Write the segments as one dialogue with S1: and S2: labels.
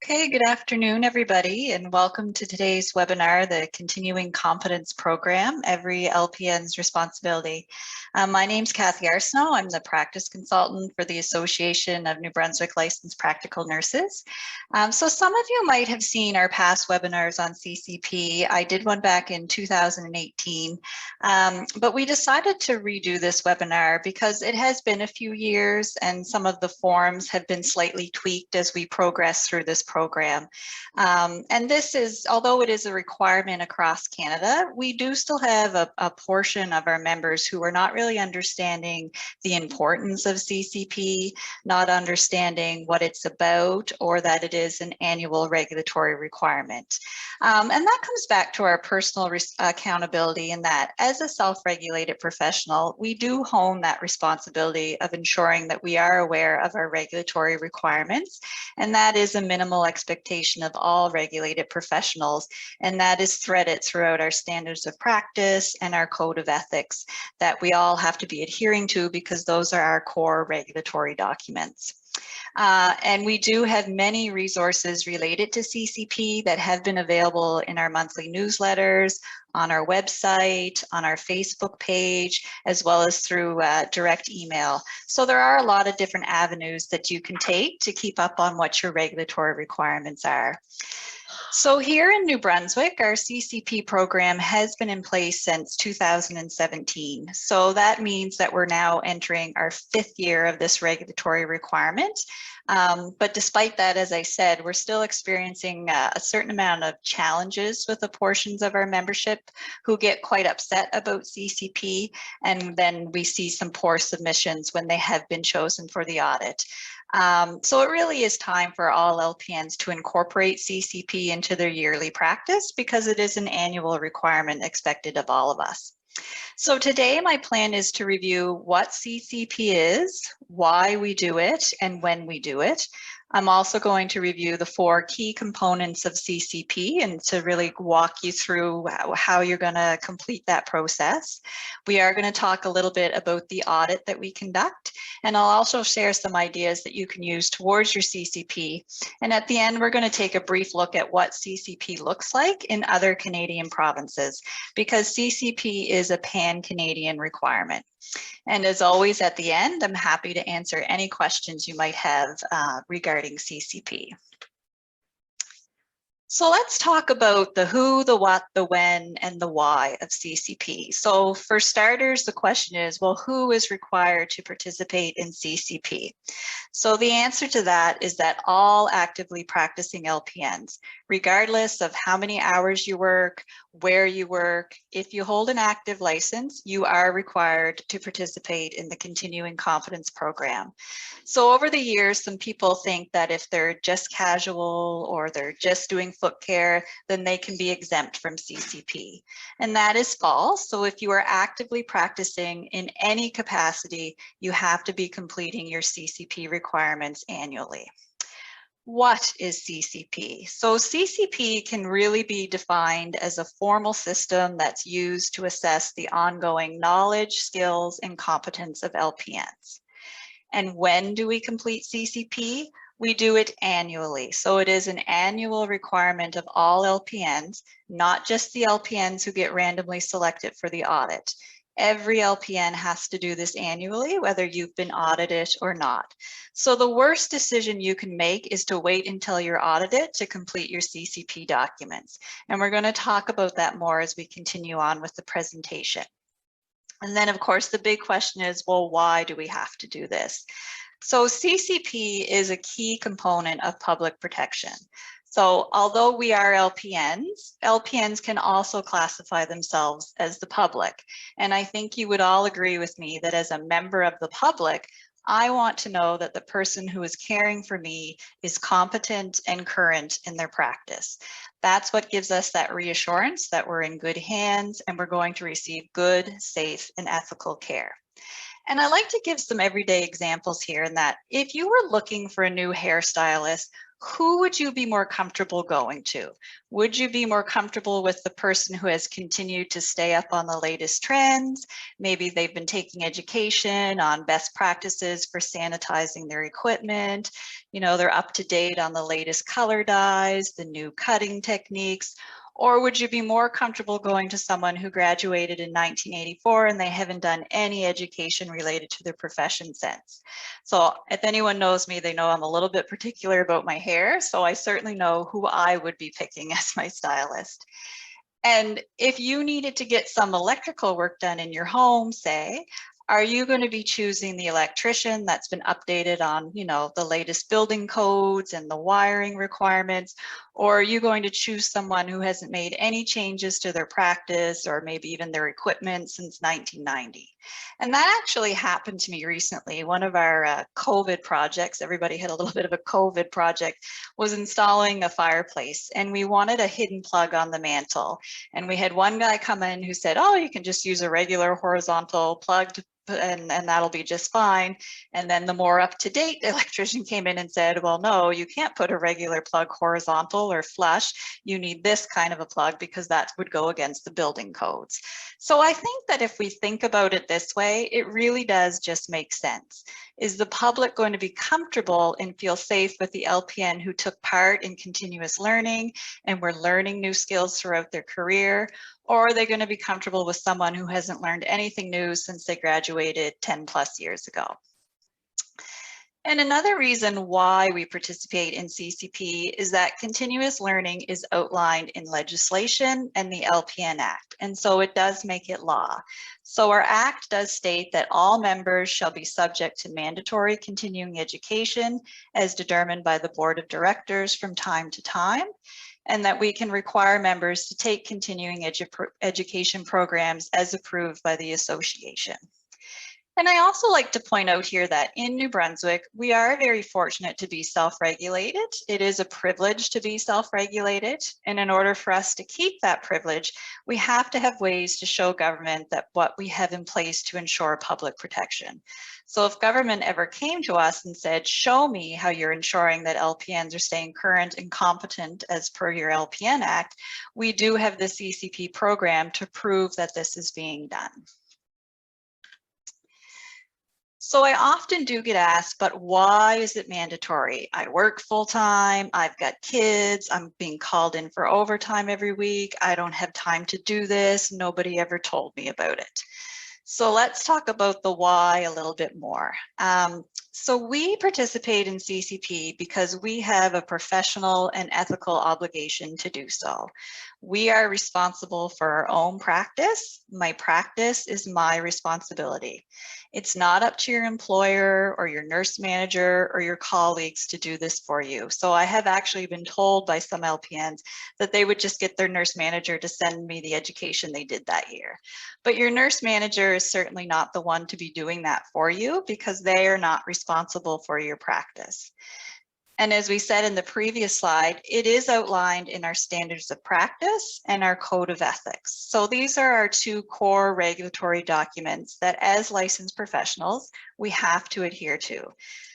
S1: Okay, good afternoon, everybody, and welcome to today's webinar, the Continuing Competence Program, Every LPN's Responsibility. My name's Kathy Arsenault. I'm the practice consultant for the Association of New Brunswick Licensed Practical Nurses. So some of you might have seen our past webinars on CCP. I did one back in 2018, but we decided to redo this webinar because it has been a few years and some of the forms have been slightly tweaked as we progress through this program. And this is, although it is a requirement across Canada, we do still have a portion of our members who are not really understanding the importance of CCP, not understanding what it's about, or that it is an annual regulatory requirement. And that comes back to our personal accountability in that as a self-regulated professional, we do hone that responsibility of ensuring that we are aware of our regulatory requirements, and that is a minimal expectation of all regulated professionals, and that is threaded throughout our standards of practice and our code of ethics that we all have to be adhering to because those are our core regulatory documents. And we do have many resources related to CCP that have been available in our monthly newsletters, on our website, on our Facebook page, as well as through direct email. So there are a lot of different avenues that you can take to keep up on what your regulatory requirements are. So here in New Brunswick, our CCP program has been in place since 2017. So that means that we're now entering our 5th year of this regulatory requirement. But despite that, as I said, we're still experiencing a certain amount of challenges with the portions of our membership who get quite upset about CCP. And then we see some poor submissions when they have been chosen for the audit. So it really is time for all LPNs to incorporate CCP into their yearly practice because it is an annual requirement expected of all of us. So today my plan is to review what CCP is, why we do it, and when we do it. I'm also going to review the 4 key components of CCP and to really walk you through how you're going to complete that process. We are going to talk a little bit about the audit that we conduct, and I'll also share some ideas that you can use towards your CCP. And at the end, we're going to take a brief look at what CCP looks like in other Canadian provinces, because CCP is a pan-Canadian requirement. And as always, at the end, I'm happy to answer any questions you might have regarding CCP. So let's talk about the who, the what, the when, and the why of CCP. So for starters, the question is, well, who is required to participate in CCP? So the answer to that is that all actively practicing LPNs, regardless of how many hours you work, where you work, if you hold an active license, you are required to participate in the Continuing Competence Program. So over the years, some people think that if they're just casual or they're just doing foot care, then they can be exempt from CCP. And that is false. So if you are actively practicing in any capacity, you have to be completing your CCP requirements annually. What is CCP? So CCP can really be defined as a formal system that's used to assess the ongoing knowledge, skills, and competence of LPNs. And when do we complete CCP? We do it annually. So it is an annual requirement of all LPNs, not just the LPNs who get randomly selected for the audit. Every LPN has to do this annually, whether you've been audited or not. So the worst decision you can make is to wait until you're audited to complete your CCP documents. And we're going to talk about that more as we continue on with the presentation. And then, of course, the big question is, well, why do we have to do this? So CCP is a key component of public protection. So although we are LPNs, LPNs can also classify themselves as the public. And I think you would all agree with me that as a member of the public, I want to know that the person who is caring for me is competent and current in their practice. That's what gives us that reassurance that we're in good hands and we're going to receive good, safe, and ethical care. And I like to give some everyday examples here in that if you were looking for a new hairstylist, who would you be more comfortable going to? Would you be more comfortable with the person who has continued to stay up on the latest trends? Maybe they've been taking education on best practices for sanitizing their equipment. You know, they're up to date on the latest color dyes, the new cutting techniques. Or would you be more comfortable going to someone who graduated in 1984 and they haven't done any education related to their profession since? So if anyone knows me, they know I'm a little bit particular about my hair. So I certainly know who I would be picking as my stylist. And if you needed to get some electrical work done in your home, say, are you going to be choosing the electrician that's been updated on, you know, the latest building codes and the wiring requirements? Or are you going to choose someone who hasn't made any changes to their practice or maybe even their equipment since 1990? And that actually happened to me recently. One of our COVID projects, everybody had a little bit of a COVID project, was installing a fireplace, and we wanted a hidden plug on the mantle. And we had one guy come in who said, oh, you can just use a regular horizontal plug and that'll be just fine. And then the more up-to-date electrician came in and said, well, no, you can't put a regular plug horizontal or flush. You need this kind of a plug because that would go against the building codes. So I think that if we think about it this way, it really does just make sense. Is the public going to be comfortable and feel safe with the LPN who took part in continuous learning and were learning new skills throughout their career? Or are they going to be comfortable with someone who hasn't learned anything new since they graduated 10 plus years ago? And another reason why we participate in CCP is that continuous learning is outlined in legislation and the LPN Act, and so it does make it law. So our Act does state that all members shall be subject to mandatory continuing education as determined by the Board of Directors from time to time, and that we can require members to take continuing education programs as approved by the association. And I also like to point out here that in New Brunswick, we are very fortunate to be self-regulated. It is a privilege to be self-regulated. And in order for us to keep that privilege, we have to have ways to show government that what we have in place to ensure public protection. So if government ever came to us and said, show me how you're ensuring that LPNs are staying current and competent as per your LPN Act, we do have the CCP program to prove that this is being done. So I often do get asked, but why is it mandatory? I work full time, I've got kids, I'm being called in for overtime every week, I don't have time to do this, nobody ever told me about it. So let's talk about the why a little bit more. So we participate in CCP because we have a professional and ethical obligation to do so. We are responsible for our own practice. My practice is my responsibility. It's not up to your employer or your nurse manager or your colleagues to do this for you. So I have actually been told by some LPNs that they would just get their nurse manager to send me the education they did that year. But your nurse manager is certainly not the one to be doing that for you because they are not responsible for your practice. And as we said in the previous slide, it is outlined in our standards of practice and our code of ethics. So these are our two core regulatory documents that as licensed professionals, we have to adhere to.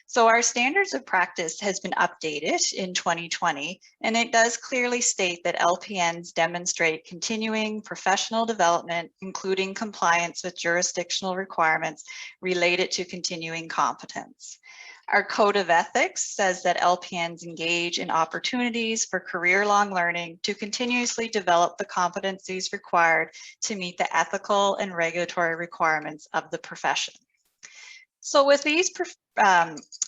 S1: So our standards of practice has been updated in 2020, and it does clearly state that LPNs demonstrate continuing professional development, including compliance with jurisdictional requirements related to continuing competence. Our code of ethics says that LPNs engage in opportunities for career-long learning to continuously develop the competencies required to meet the ethical and regulatory requirements of the profession. So with these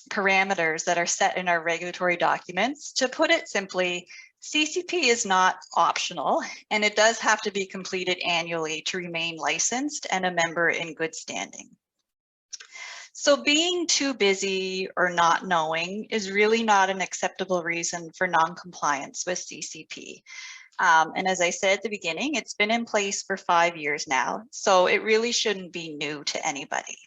S1: parameters that are set in our regulatory documents, to put it simply, CCP is not optional, and it does have to be completed annually to remain licensed and a member in good standing. So being too busy or not knowing is really not an acceptable reason for non-compliance with CCP. And as I said at the beginning, it's been in place for 5 years now, so it really shouldn't be new to anybody.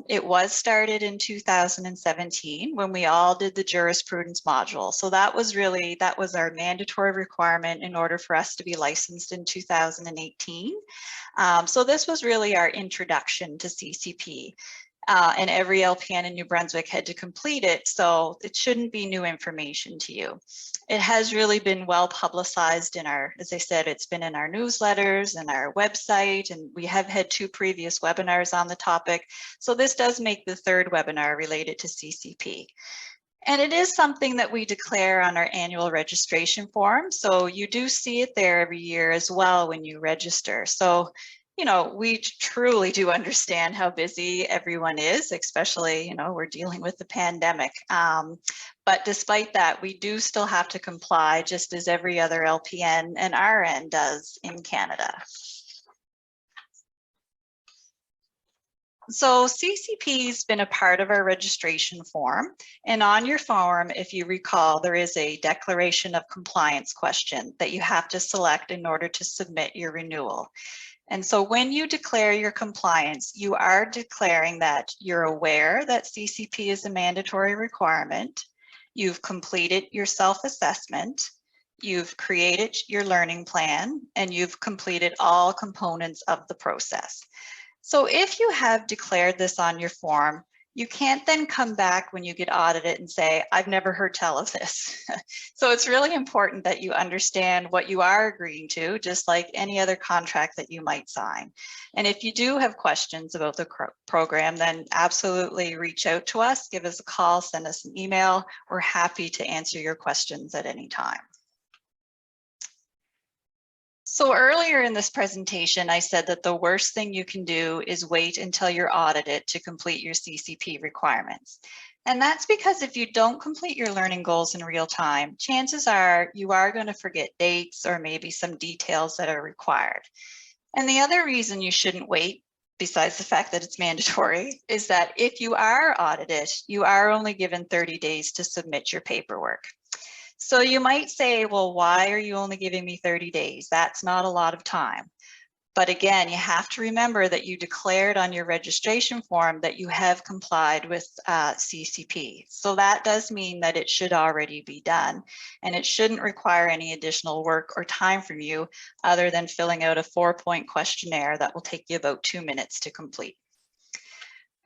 S1: It was started in 2017 when we all did the jurisprudence module. So that was our mandatory requirement in order for us to be licensed in 2018. So this was really our introduction to CCP. and every LPN in New Brunswick had to complete it, so it shouldn't be new information to you. It has really been well publicized in our, as I said, it's been in our newsletters and our website, and we have had 2 previous webinars on the topic. So this does make the 3rd webinar related to CCP. And it is something that we declare on our annual registration form. So you do see it there every year as well when you register. So, you know, we truly do understand how busy everyone is, especially, you know, we're dealing with the pandemic. But despite that, we do still have to comply just as every other LPN and RN does in Canada. So CCP has been a part of our registration form, and on your form, if you recall, there is a declaration of compliance question that you have to select in order to submit your renewal. And so when you declare your compliance, you are declaring that you're aware that CCP is a mandatory requirement, you've completed your self-assessment, you've created your learning plan, and you've completed all components of the process. So if you have declared this on your form, you can't then come back when you get audited and say, I've never heard tell of this. So it's really important that you understand what you are agreeing to, just like any other contract that you might sign. And if you do have questions about the program, then absolutely reach out to us, give us a call, send us an email. We're happy to answer your questions at any time. So earlier in this presentation, I said that the worst thing you can do is wait until you're audited to complete your CCP requirements. And that's because if you don't complete your learning goals in real time, chances are you are going to forget dates or maybe some details that are required. And the other reason you shouldn't wait, besides the fact that it's mandatory, is that if you are audited, you are only given 30 days to submit your paperwork. So you might say, well, why are you only giving me 30 days? That's not a lot of time. But again, you have to remember that you declared on your registration form that you have complied with CCP. So that does mean that it should already be done, and it shouldn't require any additional work or time from you other than filling out a 4-point questionnaire that will take you about 2 minutes to complete.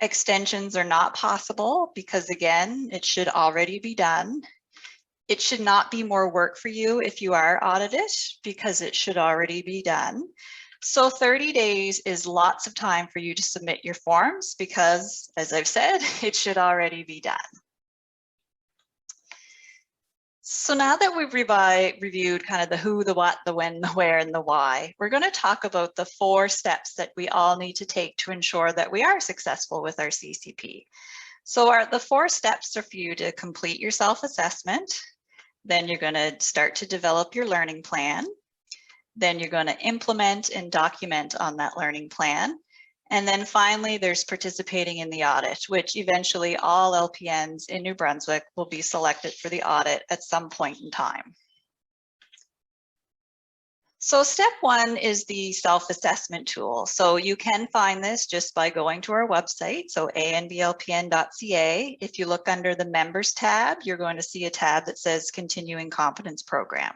S1: Extensions are not possible because, again, it should already be done. It should not be more work for you if you are audited because it should already be done. So 30 days is lots of time for you to submit your forms because, as I've said, it should already be done. So now that we've reviewed kind of the who, the what, the when, the where, and the why, we're going to talk about the 4 steps that we all need to take to ensure that we are successful with our CCP. So the 4 steps are for you to complete your self-assessment. Then you're going to start to develop your learning plan. Then you're going to implement and document on that learning plan. And then finally, there's participating in the audit, which eventually all LPNs in New Brunswick will be selected for the audit at some point in time. So step 1 is the self-assessment tool. So you can find this just by going to our website, so ANBLPN.ca. If you look under the members tab, you're going to see a tab that says Continuing Competence Program.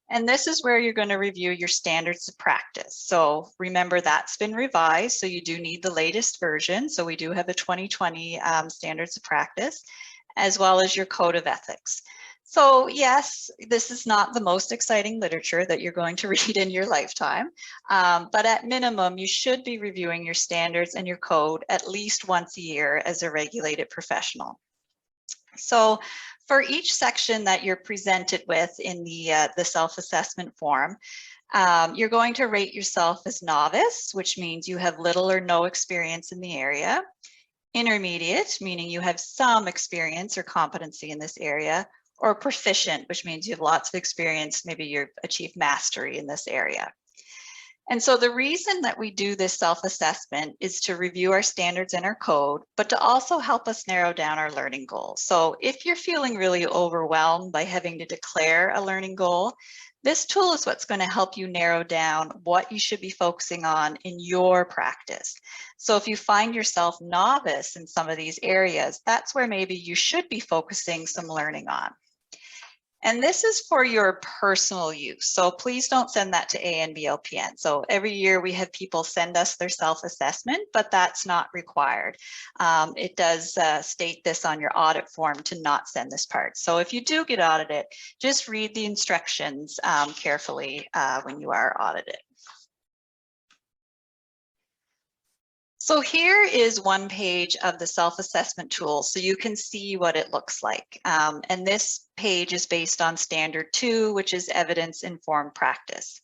S1: And this is where you're going to review your standards of practice. So remember, that's been revised, so you do need the latest version. So we do have a 2020 standards of practice, as well as your code of ethics. So yes, this is not the most exciting literature that you're going to read in your lifetime, but at minimum, you should be reviewing your standards and your code at least once a year as a regulated professional. So for each section that you're presented with in the self-assessment form, you're going to rate yourself as novice, which means you have little or no experience in the area. Intermediate, meaning you have some experience or competency in this area. Or proficient, which means you have lots of experience, maybe you've achieved mastery in this area. And so the reason that we do this self-assessment is to review our standards and our code, but to also help us narrow down our learning goals. So if you're feeling really overwhelmed by having to declare a learning goal, this tool is what's going to help you narrow down what you should be focusing on in your practice. So if you find yourself novice in some of these areas, that's where maybe you should be focusing some learning on. And this is for your personal use. So please don't send that to ANBLPN. So every year we have people send us their self-assessment, but that's not required. It does state this on your audit form to not send this part. So if you do get audited, just read the instructions carefully when you are audited. So here is one page of the self-assessment tool, so you can see what it looks like. And this page is based on Standard 2, which is evidence-informed practice.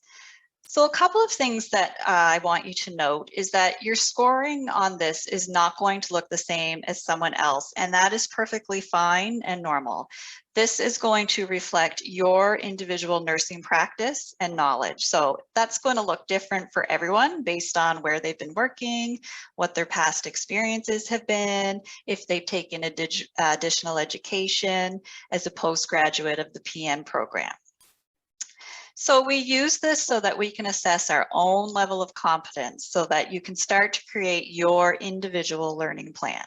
S1: So a couple of things that I want you to note is that your scoring on this is not going to look the same as someone else, and that is perfectly fine and normal. This is going to reflect your individual nursing practice and knowledge. So that's going to look different for everyone based on where they've been working, what their past experiences have been, if they've taken additional education as a postgraduate of the PM program. So we use this so that we can assess our own level of competence so that you can start to create your individual learning plan.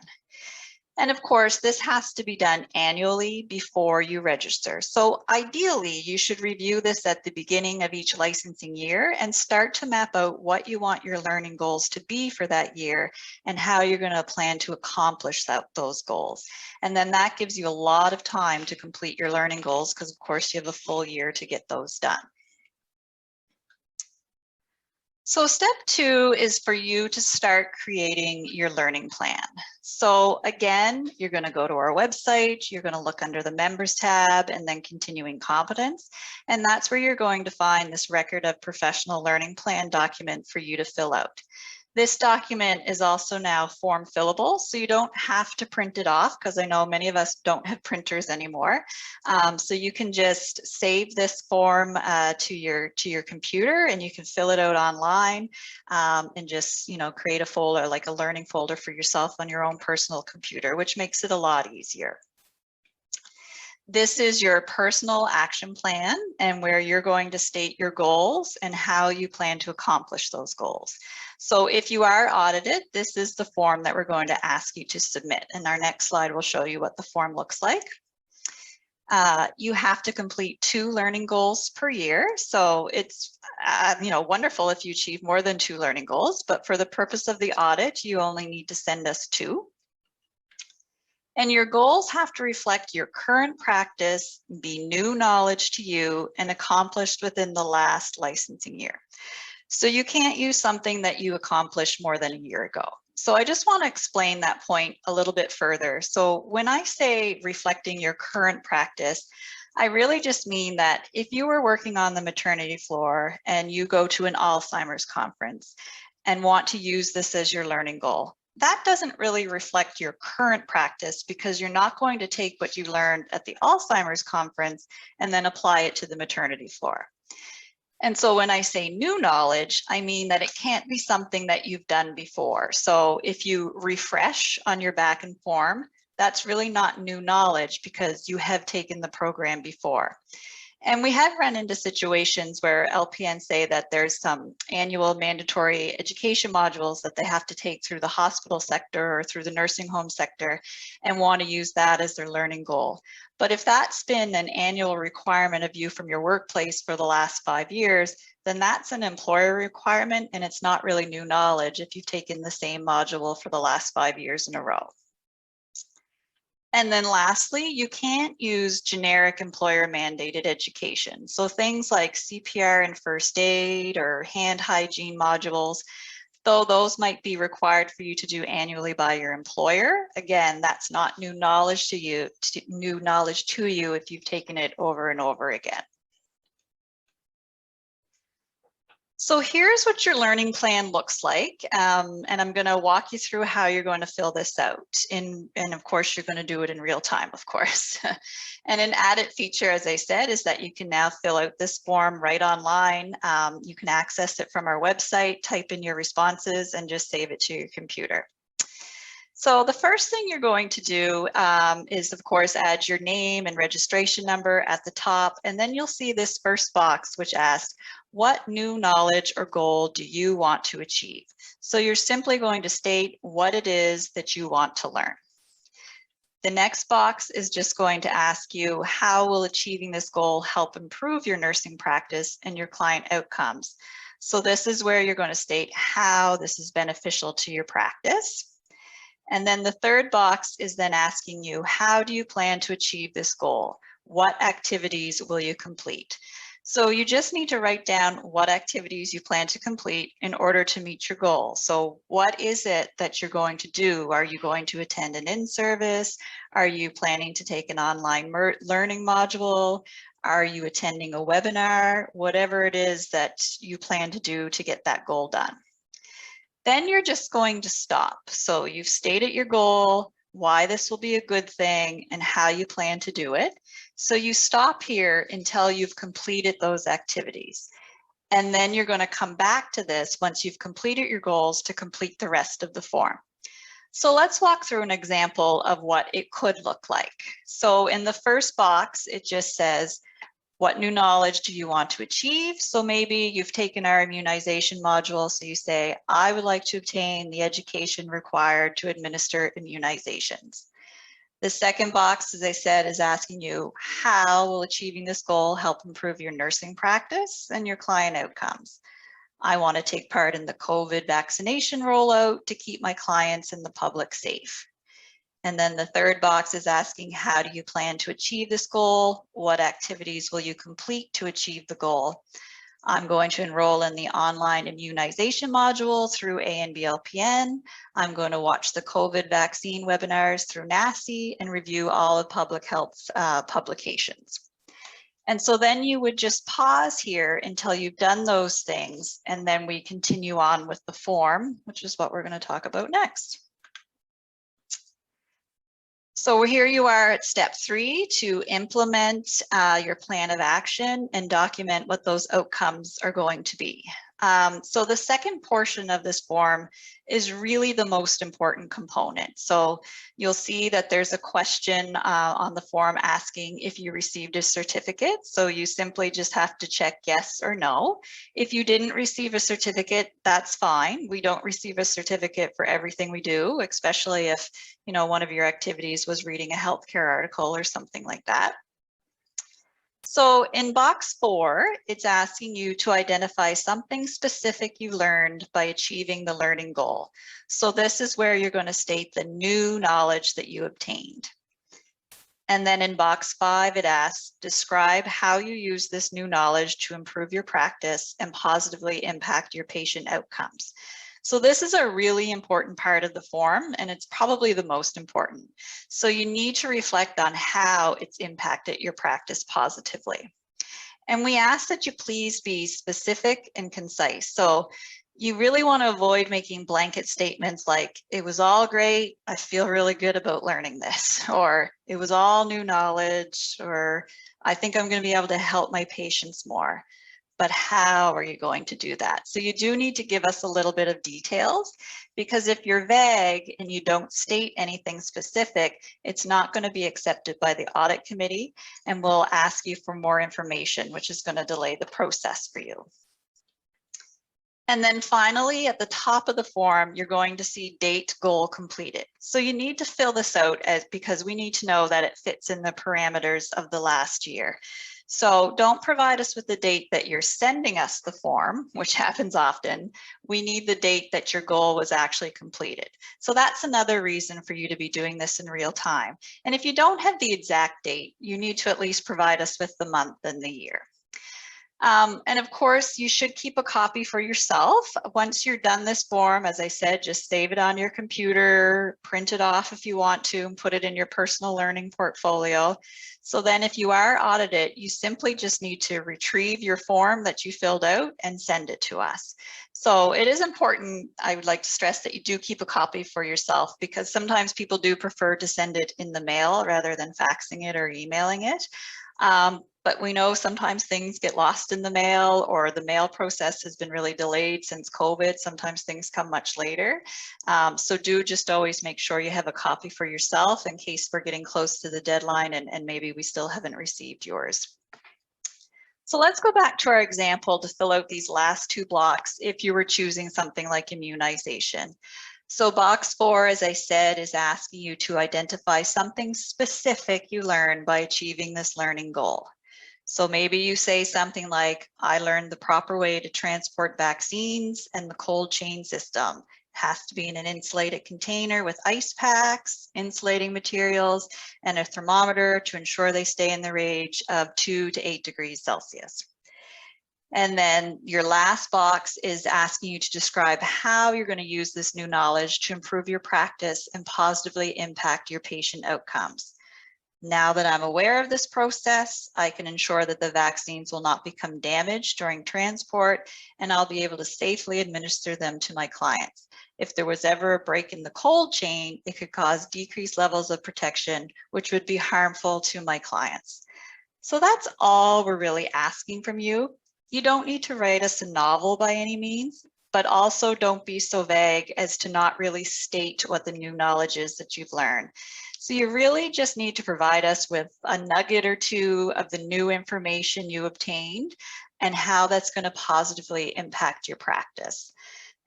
S1: And of course, this has to be done annually before you register. So ideally, you should review this at the beginning of each licensing year and start to map out what you want your learning goals to be for that year and how you're going to plan to accomplish those goals. And then that gives you a lot of time to complete your learning goals because, of course, you have a full year to get those done. So step 2 is for you to start creating your learning plan. So again, you're going to go to our website, you're going to look under the members tab and then continuing competence. And that's where you're going to find this record of professional learning plan document for you to fill out. This document is also now form fillable, so you don't have to print it off because I know many of us don't have printers anymore. So you can just save this form to your computer and you can fill it out online and just create a folder, like a learning folder for yourself on your own personal computer, which makes it a lot easier. This is your personal action plan and where you're going to state your goals and how you plan to accomplish those goals. So if you are audited, this is the form that we're going to ask you to submit. And our next slide will show you what the form looks like. You have to complete 2 learning goals per year. So it's wonderful if you achieve more than 2 learning goals, but for the purpose of the audit, you only need to send us 2. And your goals have to reflect your current practice, be new knowledge to you, and accomplished within the last licensing year. So you can't use something that you accomplished more than a year ago. So I just want to explain that point a little bit further. So when I say reflecting your current practice, I really just mean that if you were working on the maternity floor and you go to an Alzheimer's conference and want to use this as your learning goal, that doesn't really reflect your current practice because you're not going to take what you learned at the Alzheimer's conference and then apply it to the maternity floor. And so when I say new knowledge, I mean that it can't be something that you've done before. So if you refresh on your back and form, that's really not new knowledge because you have taken the program before. And we have run into situations where LPNs say that there's some annual mandatory education modules that they have to take through the hospital sector or through the nursing home sector and want to use that as their learning goal. But if that's been an annual requirement of you from your workplace for the last 5 years, then that's an employer requirement and it's not really new knowledge if you've taken the same module for the last 5 years in a row. And then lastly, you can't use generic employer mandated education. So things like CPR and first aid or hand hygiene modules, though those might be required for you to do annually by your employer, again, that's not new knowledge to you if you've taken it over and over again. So here's what your learning plan looks like, and I'm going to walk you through how you're going to fill this out. And of course, you're going to do it in real time, of course. And an added feature, as I said, is that you can now fill out this form right online. You can access it from our website, type in your responses, and just save it to your computer. So the first thing you're going to do is, of course, add your name and registration number at the top, and then you'll see this first box which asks, what new knowledge or goal do you want to achieve? So you're simply going to state what it is that you want to learn. The next box is just going to ask you, how will achieving this goal help improve your nursing practice and your client outcomes? So this is where you're going to state how this is beneficial to your practice. And then the third box is then asking you, how do you plan to achieve this goal? What activities will you complete? So you just need to write down what activities you plan to complete in order to meet your goal. So what is it that you're going to do? Are you going to attend an in-service? Are you planning to take an online learning module? Are you attending a webinar? Whatever it is that you plan to do to get that goal done. Then you're just going to stop. So you've stated your goal, why this will be a good thing, and how you plan to do it. So you stop here until you've completed those activities. And then you're going to come back to this once you've completed your goals to complete the rest of the form. So let's walk through an example of what it could look like. So in the first box, it just says, what new knowledge do you want to achieve? So maybe you've taken our immunization module, so you say, I would like to obtain the education required to administer immunizations. The second box, as I said, is asking you, how will achieving this goal help improve your nursing practice and your client outcomes? I want to take part in the COVID vaccination rollout to keep my clients and the public safe. And then the third box is asking, how do you plan to achieve this goal? What activities will you complete to achieve the goal? I'm going to enroll in the online immunization module through ANBLPN. I'm going to watch the COVID vaccine webinars through NACI and review all of public health publications. And so then you would just pause here until you've done those things, and then we continue on with the form, which is what we're going to talk about next. So here you are at step 3 to implement your plan of action and document what those outcomes are going to be. So the second portion of this form is really the most important component. So you'll see that there's a question on the form asking if you received a certificate. So you simply just have to check yes or no. If you didn't receive a certificate, that's fine. We don't receive a certificate for everything we do, especially if, you know, one of your activities was reading a healthcare article or something like that. So in box 4, it's asking you to identify something specific you learned by achieving the learning goal. So this is where you're going to state the new knowledge that you obtained. And then in box 5, it asks, describe how you use this new knowledge to improve your practice and positively impact your patient outcomes. So this is a really important part of the form, and it's probably the most important. So you need to reflect on how it's impacted your practice positively. And we ask that you please be specific and concise. So you really want to avoid making blanket statements like, it was all great, I feel really good about learning this, or it was all new knowledge, or I think I'm going to be able to help my patients more. But how are you going to do that? So you do need to give us a little bit of details, because if you're vague and you don't state anything specific, it's not going to be accepted by the audit committee, and we'll ask you for more information, which is going to delay the process for you. And then finally, at the top of the form, you're going to see date goal completed. So you need to fill this out because we need to know that it fits in the parameters of the last year. So don't provide us with the date that you're sending us the form, which happens often. We need the date that your goal was actually completed. So that's another reason for you to be doing this in real time. And if you don't have the exact date, you need to at least provide us with the month and the year. And of course, you should keep a copy for yourself. Once you're done this form, as I said, just save it on your computer, print it off if you want to, and put it in your personal learning portfolio. So then if you are audited, you simply just need to retrieve your form that you filled out and send it to us. So it is important, I would like to stress, that you do keep a copy for yourself, because sometimes people do prefer to send it in the mail rather than faxing it or emailing it. But we know sometimes things get lost in the mail, or the mail process has been really delayed since COVID. Sometimes things come much later. So do just always make sure you have a copy for yourself in case we're getting close to the deadline and maybe we still haven't received yours. So let's go back to our example to fill out these last 2 blocks if you were choosing something like immunization. So box 4, as I said, is asking you to identify something specific you learned by achieving this learning goal. So maybe you say something like, I learned the proper way to transport vaccines and the cold chain system. It has to be in an insulated container with ice packs, insulating materials, and a thermometer to ensure they stay in the range of 2 to 8 degrees Celsius. And then your last box is asking you to describe how you're going to use this new knowledge to improve your practice and positively impact your patient outcomes. Now that I'm aware of this process, I can ensure that the vaccines will not become damaged during transport, and I'll be able to safely administer them to my clients. If there was ever a break in the cold chain, it could cause decreased levels of protection, which would be harmful to my clients. So that's all we're really asking from you. You don't need to write us a novel by any means, but also don't be so vague as to not really state what the new knowledge is that you've learned. So you really just need to provide us with a nugget or two of the new information you obtained and how that's going to positively impact your practice.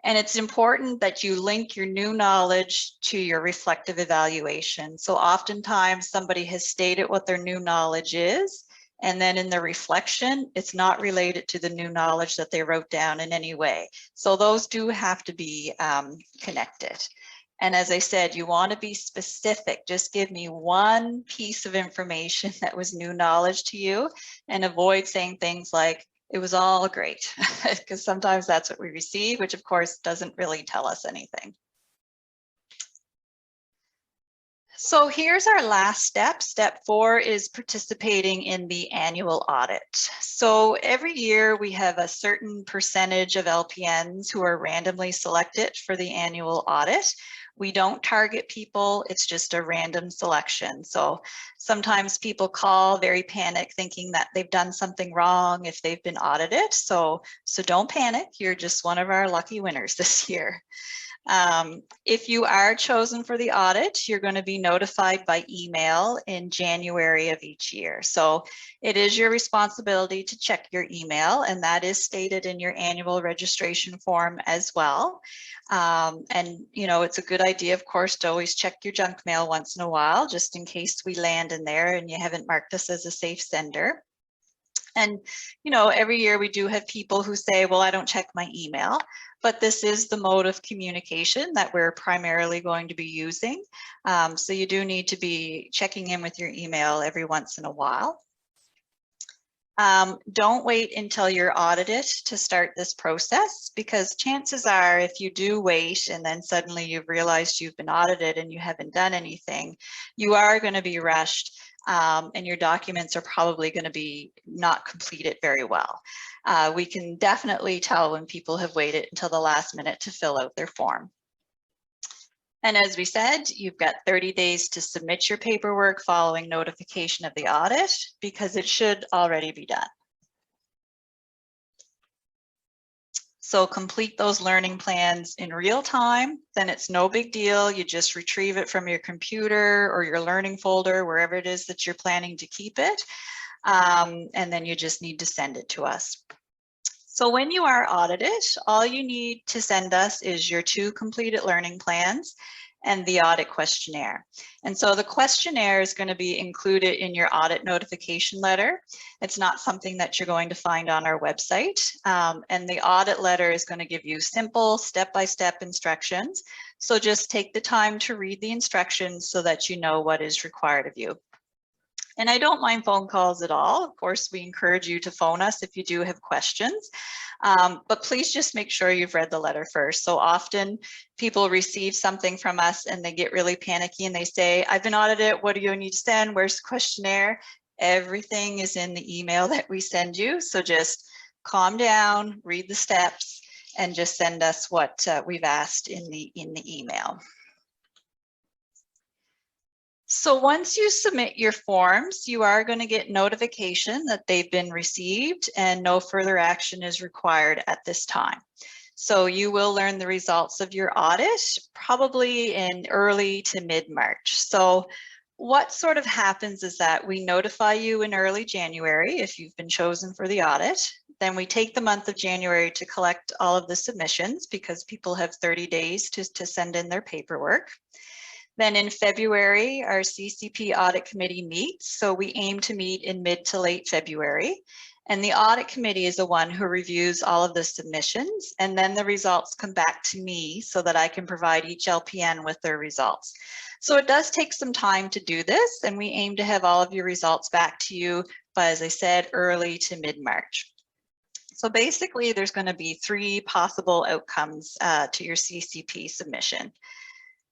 S1: And it's important that you link your new knowledge to your reflective evaluation. So oftentimes somebody has stated what their new knowledge is, and then in the reflection, it's not related to the new knowledge that they wrote down in any way. So those do have to be connected. And as I said, you want to be specific. Just give me one piece of information that was new knowledge to you, and avoid saying things like, it was all great, because sometimes that's what we receive, which of course doesn't really tell us anything. So here's our last step. Step 4 is participating in the annual audit. So every year we have a certain percentage of LPNs who are randomly selected for the annual audit. We don't target people, it's just a random selection. So sometimes people call very panicked thinking that they've done something wrong if they've been audited. So don't panic, you're just one of our lucky winners this year. If you are chosen for the audit, you're going to be notified by email in January of each year. So it is your responsibility to check your email, and that is stated in your annual registration form as well. And you know, it's a good idea, of course, to always check your junk mail once in a while, just in case we land in there and you haven't marked us as a safe sender. And, you know, every year we do have people who say, well, I don't check my email, but this is the mode of communication that we're primarily going to be using. So you do need to be checking in with your email every once in a while. Don't wait until you're audited to start this process, because chances are if you do wait and then suddenly you've realized you've been audited and you haven't done anything, you are going to be rushed. And your documents are probably going to be not completed very well. We can definitely tell when people have waited until the last minute to fill out their form. And as we said, you've got 30 days to submit your paperwork following notification of the audit, because it should already be done. So complete those learning plans in real time, then it's no big deal. You just retrieve it from your computer or your learning folder, wherever it is that you're planning to keep it. And then you just need to send it to us. So when you are audited, all you need to send us is your 2 completed learning plans and the audit questionnaire. And so the questionnaire is going to be included in your audit notification letter. It's not something that you're going to find on our website. And the audit letter is going to give you simple step-by-step instructions. So just take the time to read the instructions so that you know what is required of you. And I don't mind phone calls at all. Of course, we encourage you to phone us if you do have questions, but please just make sure you've read the letter first. So often people receive something from us and they get really panicky and they say, I've been audited, what do you need to send? Where's the questionnaire? Everything is in the email that we send you. So just calm down, read the steps, and just send us what we've asked in the email. So once you submit your forms, you are going to get notification that they've been received and no further action is required at this time. So you will learn the results of your audit probably in early to mid-March. So what sort of happens is that we notify you in early January if you've been chosen for the audit. Then we take the month of January to collect all of the submissions because people have 30 days to send in their paperwork. Then in February, our CCP Audit Committee meets. So we aim to meet in mid to late February. And the Audit Committee is the one who reviews all of the submissions. And then the results come back to me so that I can provide each LPN with their results. So it does take some time to do this. And we aim to have all of your results back to you by, as I said, early to mid-March. So basically, there's going to be 3 possible outcomes to your CCP submission.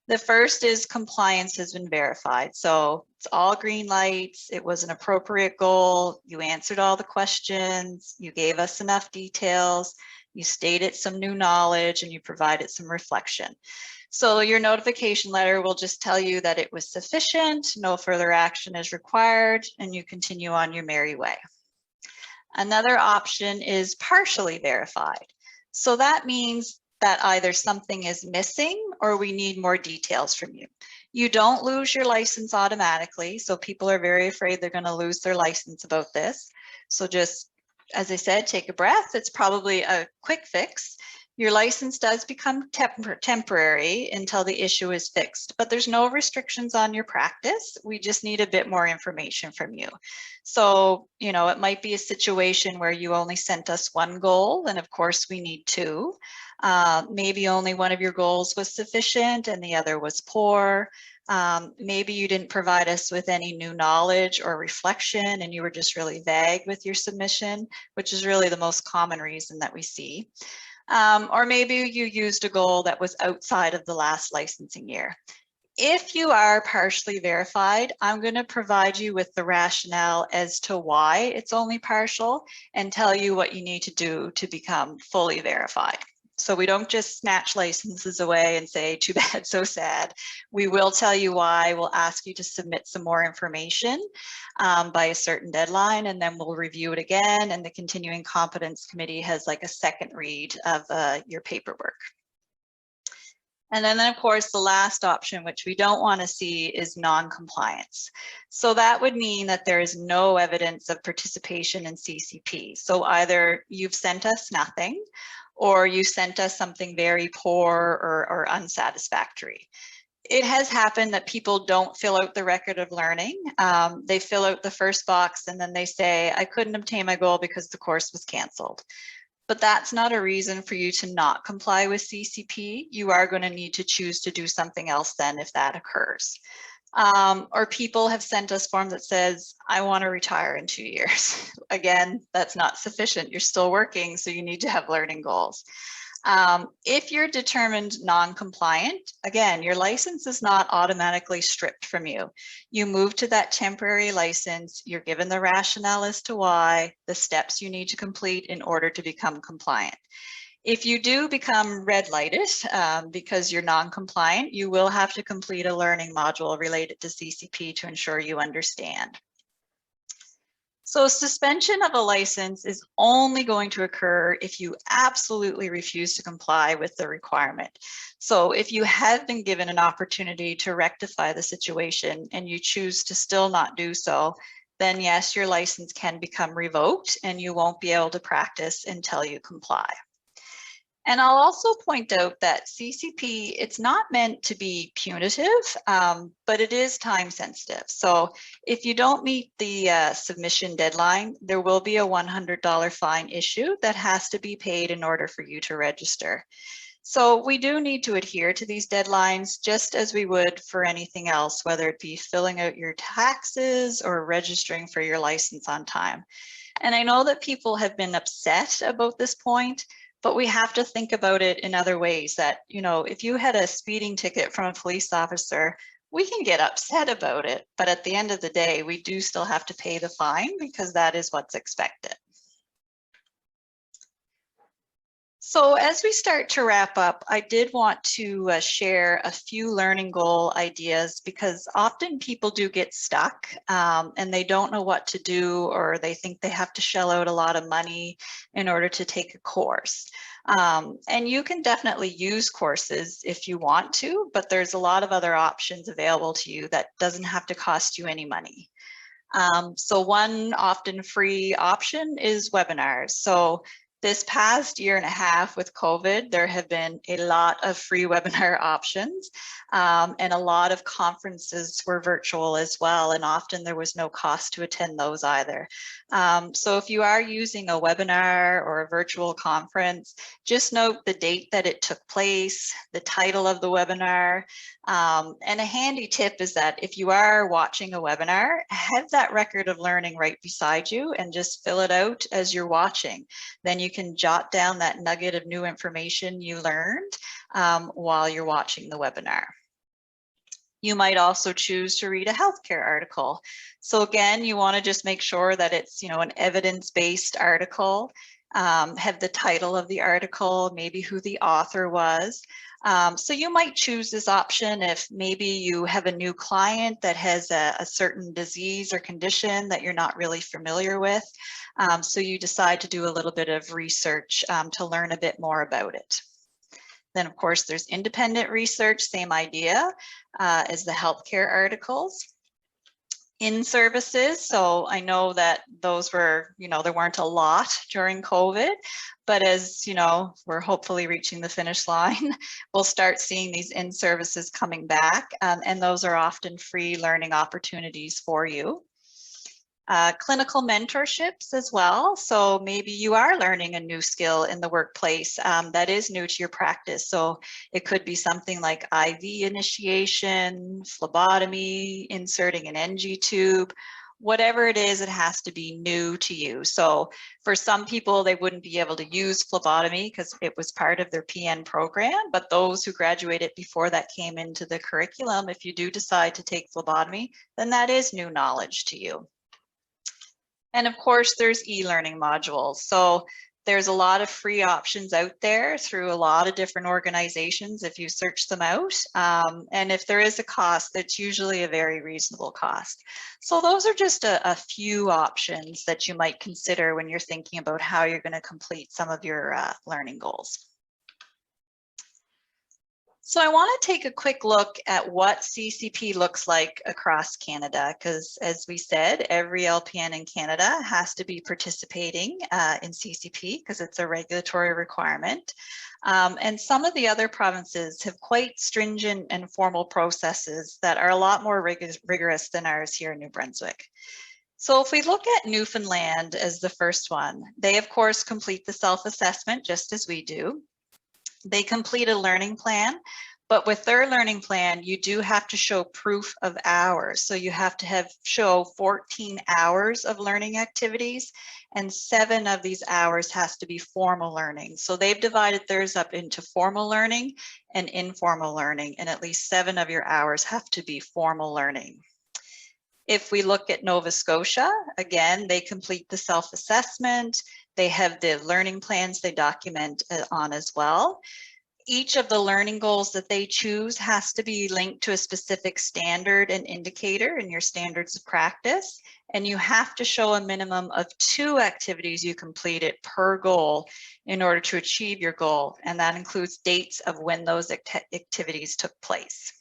S1: The first is compliance has been verified. So it's all green lights. It was an appropriate goal. You answered all the questions. You gave us enough details. You stated some new knowledge and you provided some reflection. So your notification letter will just tell you that it was sufficient, no further action is required, and you continue on your merry way. Another option is partially verified. So that means that either something is missing or we need more details from you. You don't lose your license automatically. So people are very afraid they're going to lose their license about this. So just, as I said, take a breath. It's probably a quick fix. Your license does become temporary until the issue is fixed, but there's no restrictions on your practice. We just need a bit more information from you. So, you know, it might be a situation where you only sent us 1 goal, and of course we need 2. Maybe only one of your goals was sufficient and the other was poor. Maybe you didn't provide us with any new knowledge or reflection and you were just really vague with your submission, which is really the most common reason that we see. Or maybe you used a goal that was outside of the last licensing year. If you are partially verified, I'm going to provide you with the rationale as to why it's only partial and tell you what you need to do to become fully verified. So we don't just snatch licenses away and say, too bad, so sad. We will tell you why. We'll ask you to submit some more information by a certain deadline, and then we'll review it again. And the Continuing Competence Committee has like a second read of your paperwork. And then, of course, the last option, which we don't want to see, is non-compliance. So that would mean that there is no evidence of participation in CCP. So either you've sent us nothing, or you sent us something very poor or unsatisfactory. It has happened that people don't fill out the record of learning. They fill out the first box and then they say, I couldn't obtain my goal because the course was canceled. But that's not a reason for you to not comply with CCP. You are going to need to choose to do something else then if that occurs. Or people have sent us form that says, I want to retire in 2 years. Again, that's not sufficient. You're still working, so you need to have learning goals. If you're determined non-compliant, again, your license is not automatically stripped from you. You move to that temporary license, you're given the rationale as to why, the steps you need to complete in order to become compliant. If you do become red lighted because you're non-compliant, you will have to complete a learning module related to CCP to ensure you understand. So suspension of a license is only going to occur if you absolutely refuse to comply with the requirement. So if you have been given an opportunity to rectify the situation and you choose to still not do so, then yes, your license can become revoked and you won't be able to practice until you comply. And I'll also point out that CCP, it's not meant to be punitive, but it is time sensitive. So if you don't meet the submission deadline, there will be a $100 fine issued that has to be paid in order for you to register. So we do need to adhere to these deadlines just as we would for anything else, whether it be filling out your taxes or registering for your license on time. And I know that people have been upset about this point, but we have to think about it in other ways that, you know, if you had a speeding ticket from a police officer, we can get upset about it. But at the end of the day, we do still have to pay the fine because that is what's expected. So as we start to wrap up, I did want to share a few learning goal ideas because often people do get stuck and they don't know what to do, or they think they have to shell out a lot of money in order to take a course. And you can definitely use courses if you want to, but there's a lot of other options available to you that doesn't have to cost you any money. So one often free option is webinars. So this past year and a half with COVID, there have been a lot of free webinar options, and a lot of conferences were virtual as well, and often there was no cost to attend those either. So if you are using a webinar or a virtual conference, just note the date that it took place, the title of the webinar, and a handy tip is that if you are watching a webinar, have that record of learning right beside you and just fill it out as you're watching. Then you can jot down that nugget of new information you learned while you're watching the webinar. You might also choose to read a healthcare article. So again, you want to just make sure that it's, an evidence-based article, have the title of the article, maybe who the author was. So you might choose this option if maybe you have a new client that has a certain disease or condition that you're not really familiar with. So you decide to do a little bit of research to learn a bit more about it. Then, of course, there's independent research, same idea as the healthcare articles. In services, so I know that those were, there weren't a lot during COVID, but as we're hopefully reaching the finish line, we'll start seeing these in services coming back, and those are often free learning opportunities for you. Clinical mentorships as well. So maybe you are learning a new skill in the workplace that is new to your practice. So it could be something like IV initiation, phlebotomy, inserting an NG tube, whatever it is, it has to be new to you. So for some people, they wouldn't be able to use phlebotomy because it was part of their PN program, but those who graduated before that came into the curriculum, if you do decide to take phlebotomy, then that is new knowledge to you. And of course, there's e-learning modules. So there's a lot of free options out there through a lot of different organizations if you search them out. And if there is a cost, that's usually a very reasonable cost. So those are just a few options that you might consider when you're thinking about how you're going to complete some of your learning goals. So I want to take a quick look at what CCP looks like across Canada, because as we said, every LPN in Canada has to be participating in CCP because it's a regulatory requirement. And some of the other provinces have quite stringent and formal processes that are a lot more rigorous than ours here in New Brunswick. So if we look at Newfoundland as the first one, they of course complete the self-assessment just as we do. They complete a learning plan, but with their learning plan, you do have to show proof of hours. So you have to show 14 hours of learning activities, and 7 of these hours has to be formal learning. So they've divided theirs up into formal learning and informal learning, and at least 7 of your hours have to be formal learning. If we look at Nova Scotia, again, they complete the self-assessment. They have the learning plans they document on as well. Each of the learning goals that they choose has to be linked to a specific standard and indicator in your standards of practice. And you have to show a minimum of 2 activities you completed per goal in order to achieve your goal. And that includes dates of when those activities took place.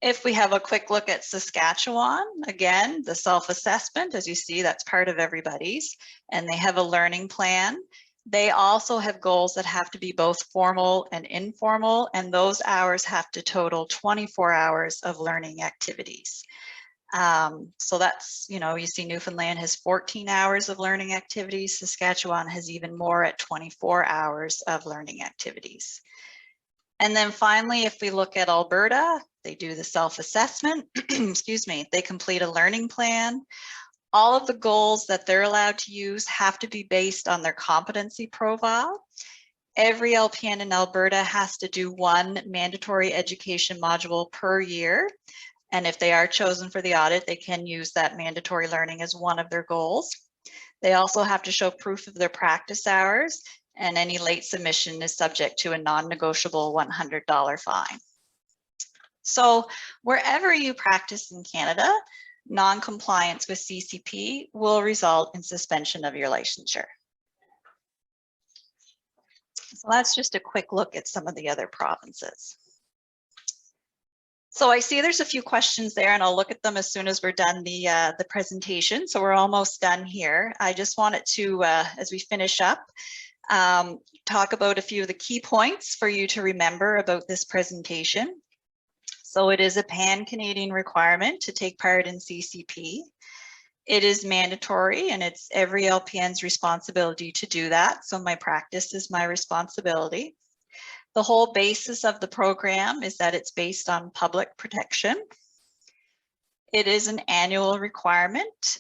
S1: If we have a quick look at Saskatchewan, again, the self-assessment, as you see, that's part of everybody's, and they have a learning plan. They also have goals that have to be both formal and informal, and those hours have to total 24 hours of learning activities. So that's, you see Newfoundland has 14 hours of learning activities. Saskatchewan has even more at 24 hours of learning activities. And then finally, if we look at Alberta, they do the self-assessment, excuse me, they complete a learning plan. All of the goals that they're allowed to use have to be based on their competency profile. Every LPN in Alberta has to do 1 mandatory education module per year. And if they are chosen for the audit, they can use that mandatory learning as one of their goals. They also have to show proof of their practice hours, and any late submission is subject to a non-negotiable $100 fine. So wherever you practice in Canada, non-compliance with CCP will result in suspension of your licensure. So that's just a quick look at some of the other provinces. So I see there's a few questions there, and I'll look at them as soon as we're done the presentation. So we're almost done here. I just wanted to, as we finish up, talk about a few of the key points for you to remember about this presentation. So it is a pan-Canadian requirement to take part in CCP. It is mandatory, and it's every LPN's responsibility to do that. So my practice is my responsibility. The whole basis of the program is that it's based on public protection. It is an annual requirement.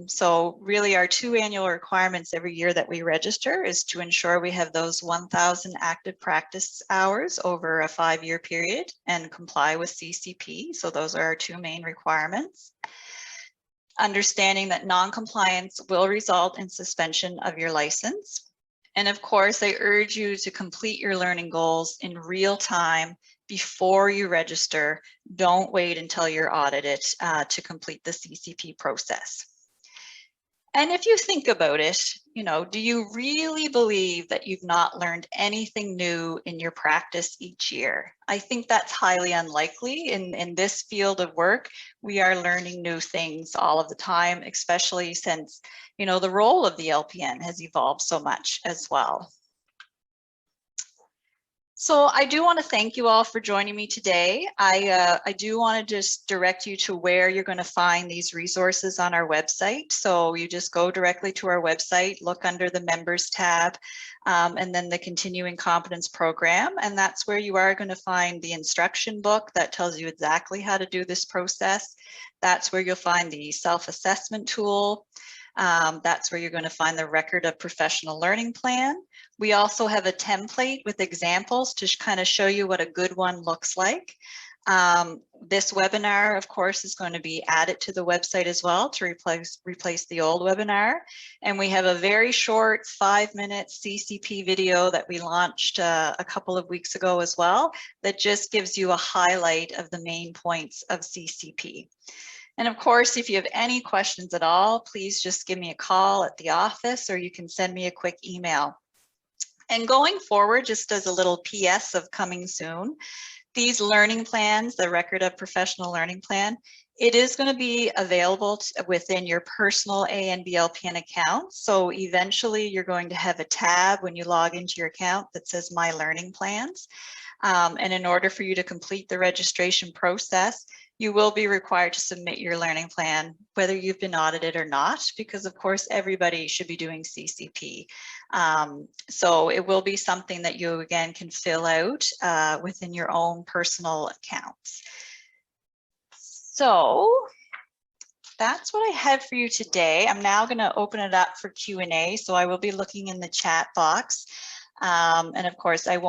S1: So really our 2 annual requirements every year that we register is to ensure we have those 1,000 active practice hours over a 5-year period and comply with CCP. So those are our 2 main requirements. Understanding that non-compliance will result in suspension of your license. And of course, I urge you to complete your learning goals in real time before you register. Don't wait until you're audited to complete the CCP process. And if you think about it, you know, do you really believe that you've not learned anything new in your practice each year? I think that's highly unlikely. In this field of work, we are learning new things all of the time, especially since, you know, the role of the LPN has evolved so much as well. So I do want to thank you all for joining me today. I do want to just direct you to where you're going to find these resources on our website. So you just go directly to our website, look under the members tab, and then the continuing competence program. And that's where you are going to find the instruction book that tells you exactly how to do this process. That's where you'll find the self-assessment tool. That's where you're going to find the record of professional learning plan. We also have a template with examples to kind of show you what a good one looks like. This webinar, of course, is going to be added to the website as well to replace the old webinar. And we have a very short 5-minute CCP video that we launched a couple of weeks ago as well, that just gives you a highlight of the main points of CCP. And of course, if you have any questions at all, please just give me a call at the office, or you can send me a quick email. And going forward, just as a little PS of coming soon, these learning plans, the record of professional learning plan, it is going to be available within your personal ANBLPN account. So eventually you're going to have a tab when you log into your account that says My Learning Plans. And in order for you to complete the registration process, you will be required to submit your learning plan, whether you've been audited or not, because of course everybody should be doing CCP. So it will be something that you again can fill out within your own personal accounts. So that's what I had for you today. I'm now going to open it up for Q&A. So I will be looking in the chat box. And of course, I won't